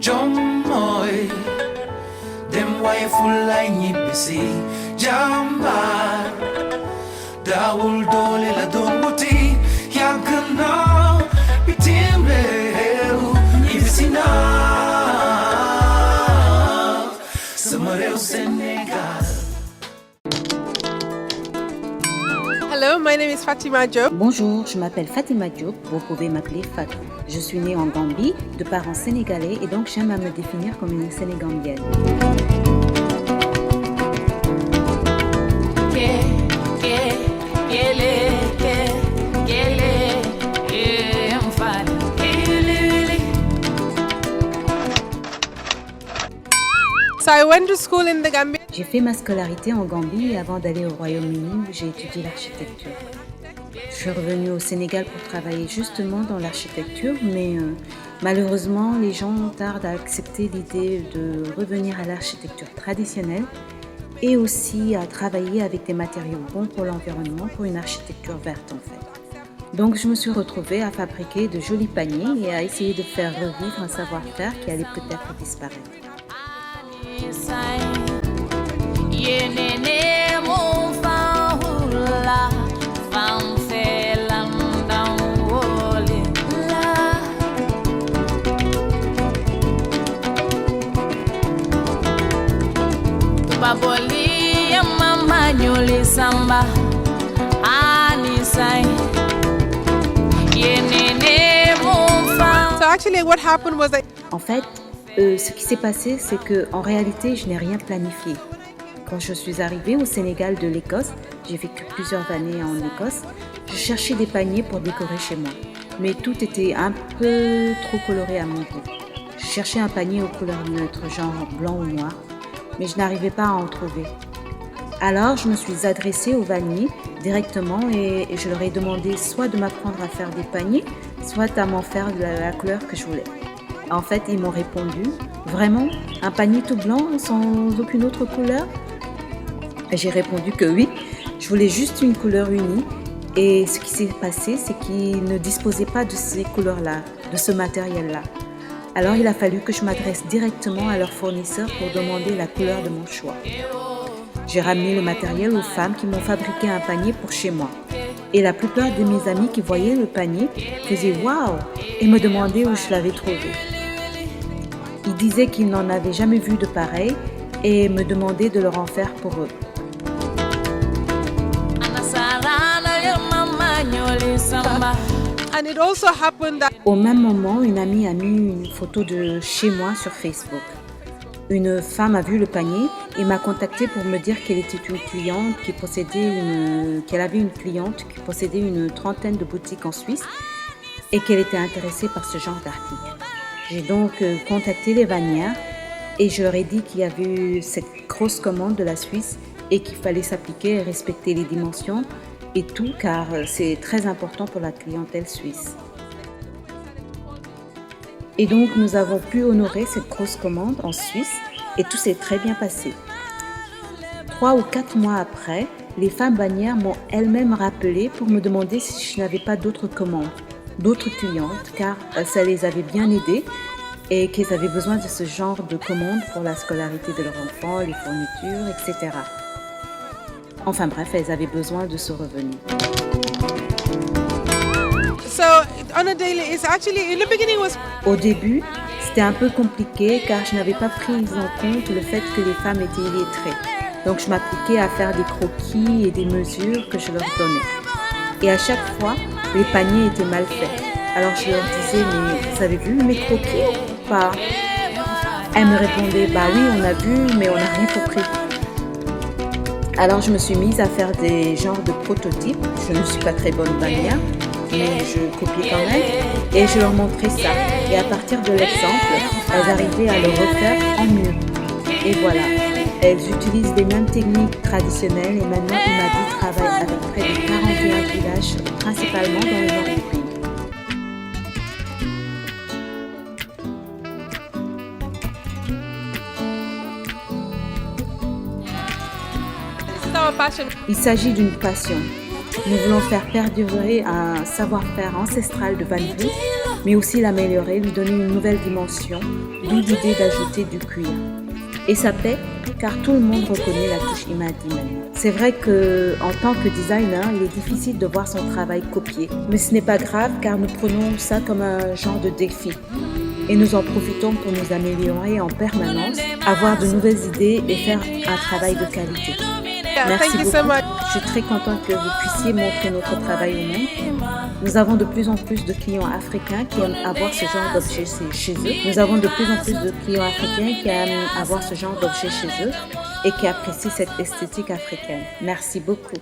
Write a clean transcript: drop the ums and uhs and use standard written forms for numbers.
Jommoy, dem way fulay ñibbisi jàmbaar daawul doole la doon wuti yàgg na bitim réew ñibbisi na sama réew Sénégal. Hello, my name is Fatima Diop. Bonjour, je m'appelle Fatima Diop, vous pouvez m'appeler Fatou. Je suis née en Gambie, de parents sénégalais et donc j'aime à me définir comme une sénégambienne. So I went to school in the Gambia. J'ai fait ma scolarité en Gambie et avant d'aller au Royaume-Uni où j'ai étudié l'architecture. Je suis revenue au Sénégal pour travailler justement dans l'architecture, mais malheureusement, les gens tardent à accepter l'idée de revenir à l'architecture traditionnelle et aussi à travailler avec des matériaux bons pour l'environnement, pour une architecture verte en fait. Donc je me suis retrouvée à fabriquer de jolis paniers et à essayer de faire revivre un savoir-faire qui allait peut-être disparaître. So actually what happened was En fait, ce qui s'est passé, c'est qu'en réalité, je n'ai rien planifié. Quand je suis arrivée au Sénégal de l'Écosse, j'ai vécu plusieurs années en Écosse, je cherchais des paniers pour décorer chez moi. Mais tout était un peu trop coloré à mon goût. Je cherchais un panier aux couleurs neutres, genre blanc ou noir, mais je n'arrivais pas à en trouver. Alors, je me suis adressée aux vanniers directement et je leur ai demandé soit de m'apprendre à faire des paniers, soit à m'en faire de la couleur que je voulais. En fait, ils m'ont répondu, vraiment, un panier tout blanc sans aucune autre couleur? Et j'ai répondu que oui, je voulais juste une couleur unie. Et ce qui s'est passé, c'est qu'ils ne disposaient pas de ces couleurs-là, de ce matériel-là. Alors, il a fallu que je m'adresse directement à leur fournisseur pour demander la couleur de mon choix. J'ai ramené le matériel aux femmes qui m'ont fabriqué un panier pour chez moi. Et la plupart de mes amis qui voyaient le panier faisaient « waouh » et me demandaient où je l'avais trouvé. Ils disaient qu'ils n'en avaient jamais vu de pareil et me demandaient de leur en faire pour eux. and it also happened that Au même moment, une amie a mis une photo de chez moi sur Facebook. Une femme a vu le panier et m'a contactée pour me dire qu'elle était une cliente qu'elle avait une cliente qui possédait une trentaine de boutiques en Suisse et qu'elle était intéressée par ce genre d'article. J'ai donc contacté les vannières et je leur ai dit qu'il y avait eu cette grosse commande de la Suisse et qu'il fallait s'appliquer et respecter les dimensions et tout car c'est très important pour la clientèle suisse. Et donc nous avons pu honorer cette grosse commande en Suisse et tout s'est très bien passé. 3 ou 4 mois après, les femmes bannières m'ont elles-mêmes rappelé pour me demander si je n'avais pas d'autres commandes, d'autres clientes, car ça les avait bien aidées et qu'elles avaient besoin de ce genre de commandes pour la scolarité de leurs enfants, les fournitures, etc. Enfin bref, elles avaient besoin de ce revenu. so on a daily it's actually in the beginning was Au début, c'était un peu compliqué car je n'avais pas pris en compte le fait que les femmes étaient illettrées. Donc je m'appliquais à faire des croquis et des mesures que je leur donnais. Et à chaque fois, les paniers étaient mal faits. Alors je leur disais, mais vous avez vu mes croquis ou pas? Elles me répondaient, bah oui, on a vu, mais on n'a rien compris. Alors je me suis mise à faire des genres de prototypes. Je ne suis pas très bonne bannière, mais je copiais quand même. Et je leur montrais ça. Et à partir de l'exemple, elles arrivaient à le refaire en mieux. Et voilà, elles utilisent les mêmes techniques traditionnelles et maintenant Imadi travaille avec près de 41 villages, principalement dans le nord du pays. this is our passion. Il s'agit d'une passion. Nous voulons faire perdurer un savoir-faire ancestral de vannerie mais aussi l'améliorer, lui donner une nouvelle dimension, d'où l'idée d'ajouter du cuir. Et ça paie, car tout le monde reconnaît la touche Imadi maintenant. C'est vrai qu'en tant que designer, il est difficile de voir son travail copié, mais ce n'est pas grave car nous prenons ça comme un genre de défi. Et nous en profitons pour nous améliorer en permanence, avoir de nouvelles idées et faire un travail de qualité. Yeah, Merci thank you beaucoup. so much. Je suis très contente que vous puissiez montrer notre travail au monde. Nous avons de plus en plus de clients africains qui aiment avoir ce genre d'objet chez eux. Nous avons de plus en plus de clients africains qui aiment avoir ce genre d'objet chez eux et qui apprécient cette esthétique africaine. Merci beaucoup.